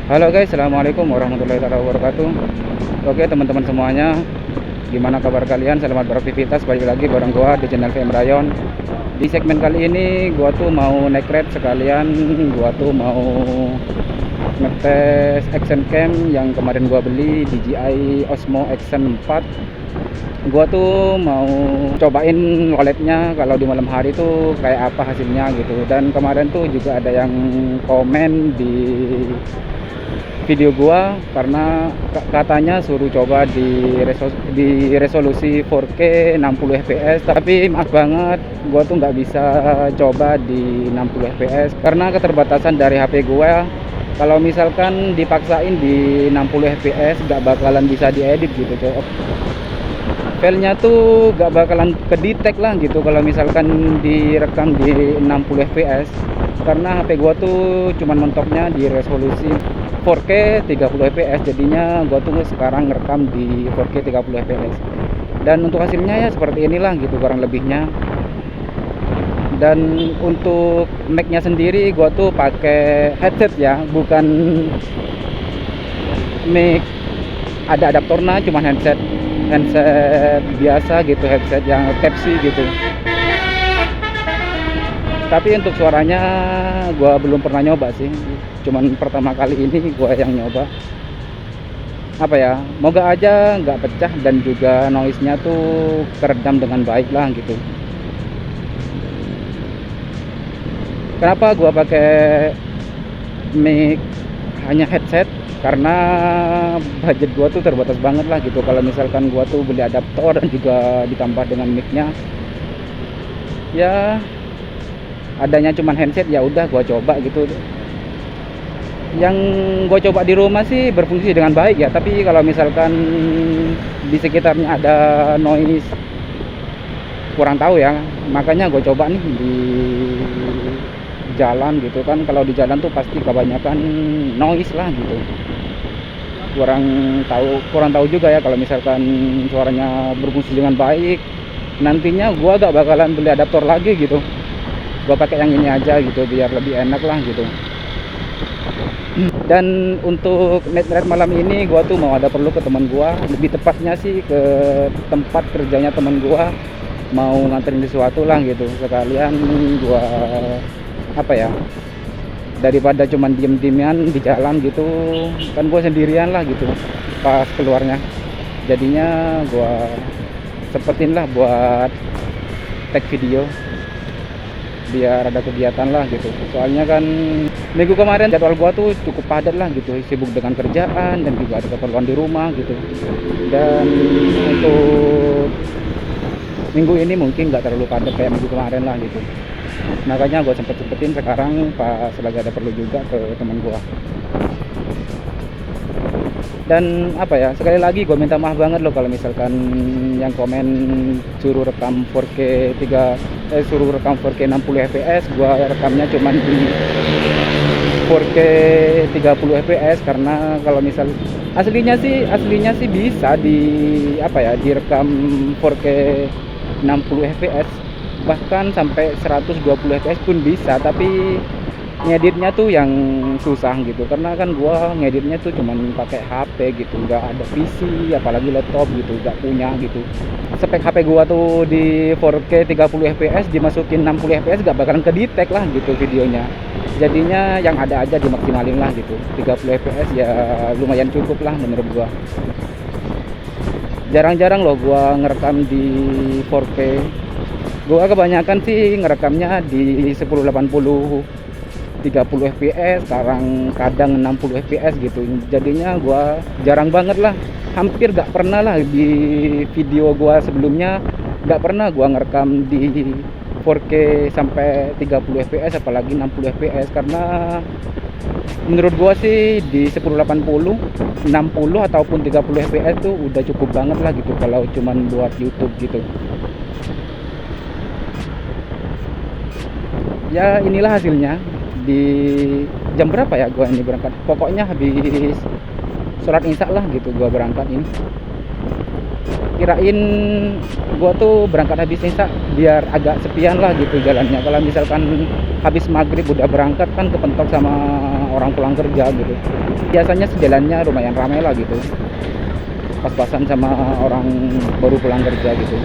Halo guys, assalamualaikum warahmatullahi wabarakatuh. Oke teman-teman semuanya, gimana kabar kalian? Selamat beraktivitas, balik lagi bareng gua di channel VM Rayon. Di segmen kali ini gua tuh mau naik red sekalian, gua tuh mau ngetes action cam yang kemarin gua beli DJI Osmo Action 4. Gua tuh mau cobain OLED-nya kalau di malam hari tuh kayak apa hasilnya gitu. Dan kemarin tuh juga ada yang komen di video gua karena katanya suruh coba di resolusi 4K 60 fps, tapi maaf banget gua tuh nggak bisa coba di 60 fps karena keterbatasan dari HP gua. Kalau misalkan dipaksain di 60 fps nggak bakalan bisa diedit gitu coy. Filenya tuh gak bakalan kedetek lah gitu kalau misalkan direkam di 60 fps karena HP gua tuh cuman mentoknya di resolusi 4K 30 fps, jadinya gua tuh sekarang ngerekam di 4K 30 fps dan untuk hasilnya ya seperti inilah gitu kurang lebihnya. Dan untuk mic-nya sendiri gua tuh pakai headset ya, bukan mic ada adaptornya, cuman headset biasa gitu, headset yang Type C gitu. Tapi untuk suaranya gua belum pernah nyoba sih, cuman pertama kali ini gua yang nyoba. Apa ya, moga aja nggak pecah dan juga noise-nya tuh keredam dengan baik lah gitu. Kenapa gua pakai mic hanya headset? Karena budget gua tuh terbatas banget lah gitu. Kalau misalkan gua tuh beli adaptor dan juga ditambah dengan mic-nya, ya adanya cuman handset, ya udah gua coba gitu. Yang gua coba di rumah sih berfungsi dengan baik ya, tapi kalau misalkan di sekitarnya ada noise kurang tahu ya. Makanya gua coba nih di jalan gitu kan. Kalau di jalan tuh pasti kebanyakan noise lah gitu. Kurang tahu juga ya kalau misalkan suaranya berfungsi dengan baik, nantinya gua gak bakalan beli adaptor lagi gitu. Gua pakai yang ini aja gitu biar lebih enak lah gitu. Dan untuk night malam ini gua tuh mau ada perlu ke teman gua, lebih tepatnya sih ke tempat kerjanya teman gua, mau nganterin sesuatu lah gitu. Sekalian gua apa ya, daripada cuman diem-dieman di jalan gitu kan, gue sendirian lah gitu pas keluarnya, jadinya gue sempetin lah buat tag video biar ada kegiatan lah gitu. Soalnya kan minggu kemarin jadwal gue tuh cukup padat lah gitu, sibuk dengan kerjaan dan juga ada keperluan di rumah gitu. Dan untuk minggu ini mungkin nggak terlalu padat kayak minggu kemarin lah gitu. Makanya gue sempetin sekarang pas lagi ada perlu juga ke teman gue. Dan apa ya, sekali lagi gue minta maaf banget loh kalau misalkan yang komen suruh rekam 4K 60 fps, gue rekamnya cuman di 4K 30 fps karena kalau misal aslinya sih bisa di apa ya, direkam 4K 60 fps bahkan sampai 120 fps pun bisa, tapi ngeditnya tuh yang susah gitu karena kan gua ngeditnya tuh cuman pakai HP gitu, nggak ada PC apalagi laptop gitu, nggak punya gitu. Spek HP gua tuh di 4K 30 fps dimasukin 60 fps gak bakalan kedetek lah gitu videonya, jadinya yang ada aja dimaksimalin lah gitu. 30 fps ya lumayan cukup lah menurut gua. Jarang-jarang loh gua ngerekam di 4K. Gua kebanyakan sih ngerekamnya di 1080 30 fps, sekarang kadang 60 fps gitu. Jadinya gua jarang banget lah, hampir gak pernah lah di video gua sebelumnya, gak pernah gua ngerekam di 4K sampai 30 fps apalagi 60 fps karena menurut gua sih di 1080 60 ataupun 30 fps tuh udah cukup banget lah gitu kalau cuman buat YouTube gitu. Ya inilah hasilnya. Di jam berapa ya gua ini berangkat, pokoknya habis sholat isya lah gitu gua berangkat ini. Kirain gua tuh berangkat habis isya biar agak sepian lah gitu jalannya. Kalau misalkan habis maghrib udah berangkat kan kepentok sama orang pulang kerja gitu. Biasanya sejalannya lumayan ramai lah gitu, pas-pasan sama orang baru pulang kerja gitu.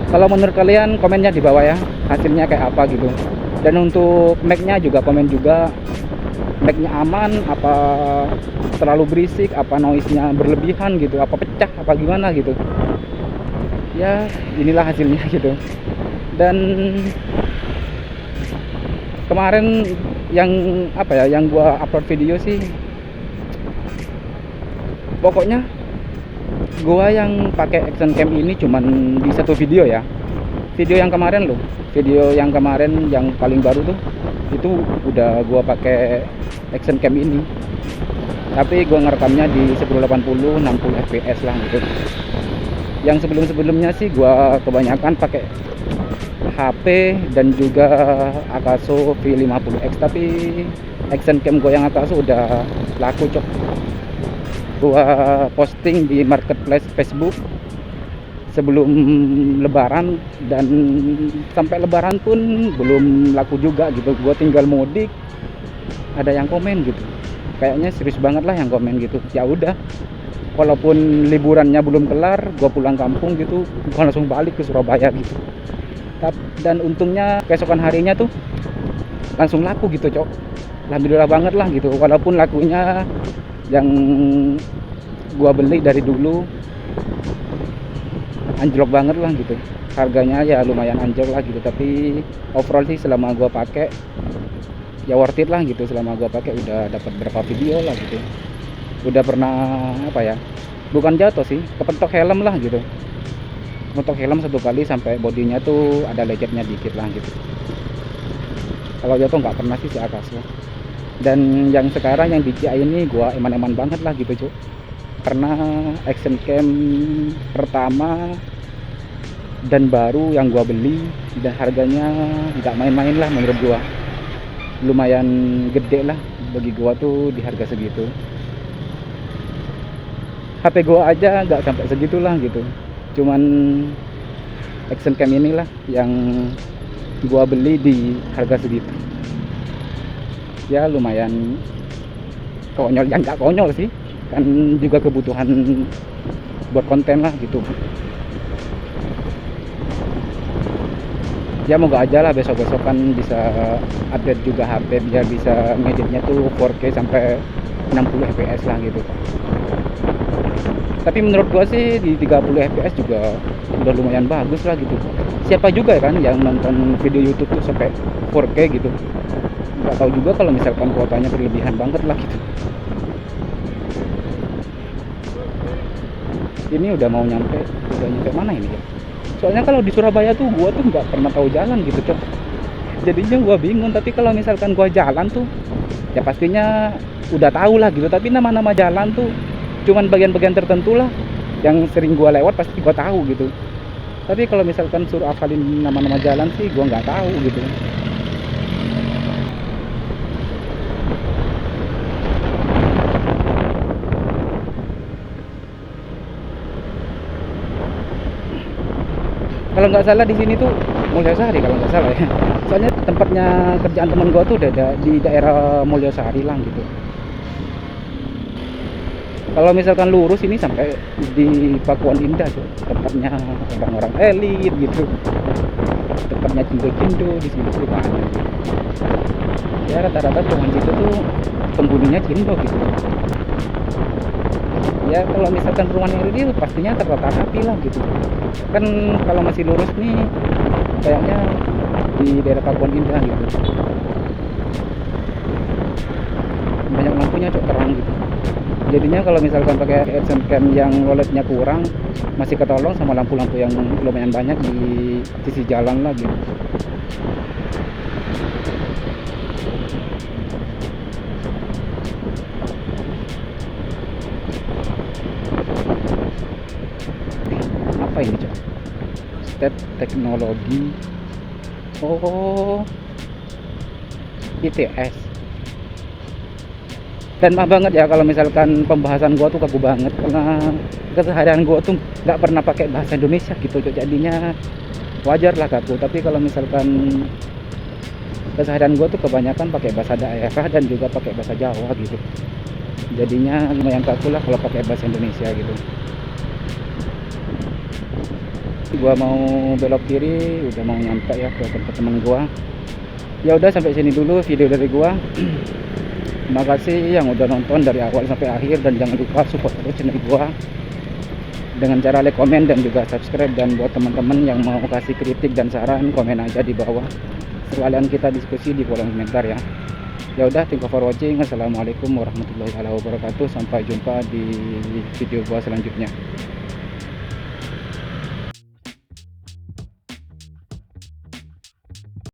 Kalau menurut kalian komennya di bawah ya, hasilnya kayak apa gitu. Dan untuk mic-nya juga komen juga, mic-nya aman apa terlalu berisik, apa noise-nya berlebihan gitu, apa pecah apa gimana gitu. Ya inilah hasilnya gitu. Dan kemarin yang apa ya, yang gua upload video sih, pokoknya gua yang pakai action cam ini cuman di satu video ya. Video yang kemarin loh, video yang kemarin yang paling baru tuh, itu udah gua pakai action cam ini, tapi gua ngerekamnya di 1080 60 fps lah gitu. Yang sebelum-sebelumnya sih gua kebanyakan pakai HP dan juga Akaso V50X, tapi action cam gua yang Akaso udah laku cok. Gua posting di marketplace Facebook sebelum lebaran, dan sampai lebaran pun belum laku juga gitu. Gua tinggal mudik, ada yang komen gitu, kayaknya serius banget lah yang komen gitu. Ya udah, walaupun liburannya belum kelar, gua pulang kampung gitu, gua langsung balik ke Surabaya gitu. Dan untungnya keesokan harinya tuh langsung laku gitu cok. Alhamdulillah banget lah gitu, walaupun lakunya yang gua beli dari dulu anjlok banget lah gitu, harganya ya lumayan anjlok lah gitu. Tapi overall sih selama gua pakai ya worth it lah gitu. Selama gua pakai udah dapat berapa video lah gitu, udah pernah apa ya, bukan jatuh sih, kepentok helm lah gitu. Kepentok helm satu kali sampai bodinya tuh ada lecetnya dikit lah gitu. Kalau jatuh nggak pernah sih si Akaso. Dan yang sekarang yang DJI ini gua eman-eman banget lah gitu cuy, karena action cam pertama dan baru yang gua beli, dan harganya nggak main-main lah menurut gua. Lumayan gede lah bagi gua tuh di harga segitu. HP gua aja nggak sampai segitulah gitu, cuman action cam inilah yang gua beli di harga segitu. Ya lumayan konyol, yang nggak konyol sih, kan juga kebutuhan buat konten lah gitu. Ya moga aja lah besok-besok kan bisa update juga HP, biar bisa ngeditnya tuh 4K sampai 60 fps lah gitu. Tapi menurut gua sih di 30 fps juga udah lumayan bagus lah gitu. Siapa juga kan yang nonton video YouTube tuh sampai 4K gitu. Nggak tahu juga kalau misalkan kuotanya berlebihan banget lah gitu. Ini udah nyampe mana ini ya? Soalnya kalau di Surabaya tuh gua tuh nggak pernah tahu jalan gitu cok, jadinya gua bingung. Tapi kalau misalkan gua jalan tuh ya pastinya udah tahu lah gitu. Tapi nama-nama jalan tuh cuman bagian-bagian tertentu lah yang sering gua lewat, pasti gua tahu gitu. Tapi kalau misalkan suruh hafalin nama-nama jalan sih gua nggak tahu gitu. Kalau nggak salah di sini tuh Mulyasari kalau nggak salah ya. Soalnya tempatnya kerjaan temen gua tuh udah ada di daerah Mulyasari lah gitu. Kalau misalkan lurus ini sampai di Pakuan Indah tuh, tempatnya orang-orang elit gitu, tempatnya cindo-cindo di sini tuh banyak. Ya rata-rata teman situ tuh penghuninya cindo gitu. Ya kalau misalkan rumahnya ini pastinya tertata rapi lah gitu. Kan kalau masih lurus nih kayaknya di daerah Pakuan Indah gitu, banyak lampunya cok, terang gitu. Jadinya kalau misalkan pakai action cam yang OLED-nya kurang, masih ketolong sama lampu-lampu yang lumayan banyak di sisi jalan lah gitu. Apa ini cok? State teknologi, oh ITS. Dan maaf banget ya kalau misalkan pembahasan gua tuh kaku banget, karena keseharian gua tuh nggak pernah pakai bahasa Indonesia gitu, jadinya wajar lah kaku. Tapi kalau misalkan keseharian gua tuh kebanyakan pakai bahasa daerah dan juga pakai bahasa Jawa gitu. Jadinya lumayan kaku lah kalau pakai bahasa Indonesia gitu. Gua mau belok kiri, udah mau nyampe ya ke tempat teman gua. Ya udah, sampai sini dulu video dari gua. Terima kasih yang udah nonton dari awal sampai akhir, dan jangan lupa support terus channel gua dengan cara like, komen, dan juga subscribe. Dan buat teman-teman yang mau kasih kritik dan saran, komen aja di bawah. Sekalian kita diskusi di kolom komentar ya. Ya udah, thank you for watching. Assalamualaikum warahmatullahi wabarakatuh. Sampai jumpa di video gua selanjutnya.